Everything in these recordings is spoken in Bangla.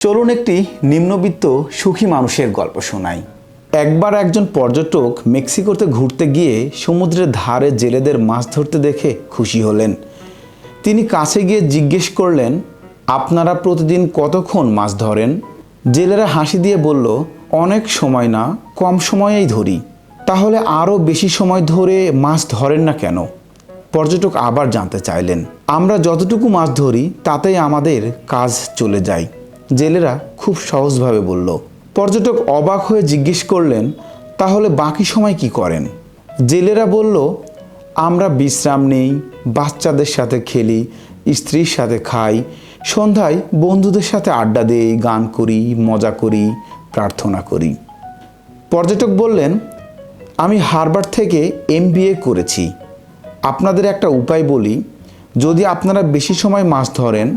চলুন একটি নিম্নবিত্ত সুখী মানুষের গল্প শোনাই। একবার একজন পর্যটক মেক্সিকোতে ঘুরতে গিয়ে সমুদ্রের ধারে জেলেদের মাছ ধরতে দেখে খুশি হলেন। তিনি কাছে গিয়ে জিজ্ঞেস করলেন, আপনারা প্রতিদিন কতক্ষণ মাছ ধরেন? জেলেরা হাসি দিয়ে বলল, অনেক সময় না, কম সময়েই ধরি। তাহলে আরও বেশি সময় ধরে মাছ ধরেন না কেন? পর্যটক আবার জানতে চাইলেন। আমরা যতটুকু মাছ ধরি তাতেই আমাদের কাজ চলে যায়, জেলেরা খুব সহজভাবে বলল। পর্যটক অবাক হয়ে জিজ্ঞেস করলেন, তাহলে বাকি সময় কি করেন? জেলেরা বলল, আমরা বিশ্রাম নেই, বাচ্চাদের সাথে খেলি, স্ত্রীর সাথে খাই, সন্ধ্যায় বন্ধুদের সাথে আড্ডা দিই, গান করি, মজা করি, প্রার্থনা করি। পর্যটক বললেন, আমি হার্ভার্ড থেকে MBA করেছি। আপনাদের একটা উপায় বলি, যদি আপনারা বেশি সময় মাছ ধরেন,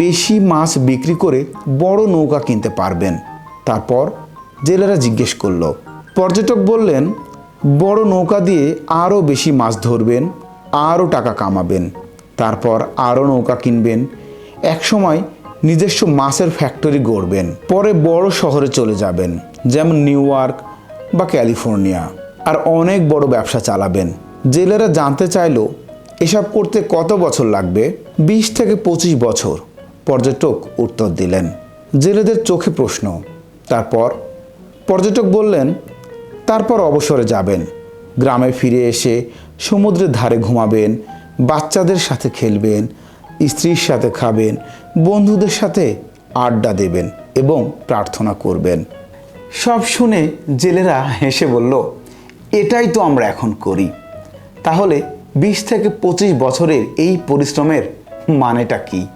বেশি মাছ বিক্রি করে বড় নৌকা কিনতে পারবেন। তারপর জেলেরা জিজ্ঞেস করল। পর্যটক বললেন, বড় নৌকা দিয়ে আরও বেশি মাছ ধরবেন, আরও টাকা কামাবেন, তারপর আরও নৌকা কিনবেন, একসময় নিজস্ব মাছের ফ্যাক্টরি গড়বেন, পরে বড় শহরে চলে যাবেন, যেমন নিউ ইয়র্ক বা ক্যালিফোর্নিয়া, আর অনেক বড় ব্যবসা চালাবেন। জেলেরা জানতে চাইল, এসব করতে কত বছর লাগবে? 20 থেকে 25 বছর, পর্যটক উত্তর দিলেন। জেলেদের চোখে প্রশ্ন। তারপর পর্যটক বললেন, তারপর অবসরে যাবেন, গ্রামে ফিরে এসে সমুদ্রের ধারে ঘুমাবেন, বাচ্চাদের সাথে খেলবেন, স্ত্রীর সাথে খাবেন, বন্ধুদের সাথে আড্ডা দেবেন এবং প্রার্থনা করবেন। সব শুনে জেলেরা হেসে বলল, এটাই তো আমরা এখন করি। তাহলে 20 থেকে 25 বছরের এই পরিশ্রমের মানেটা কি?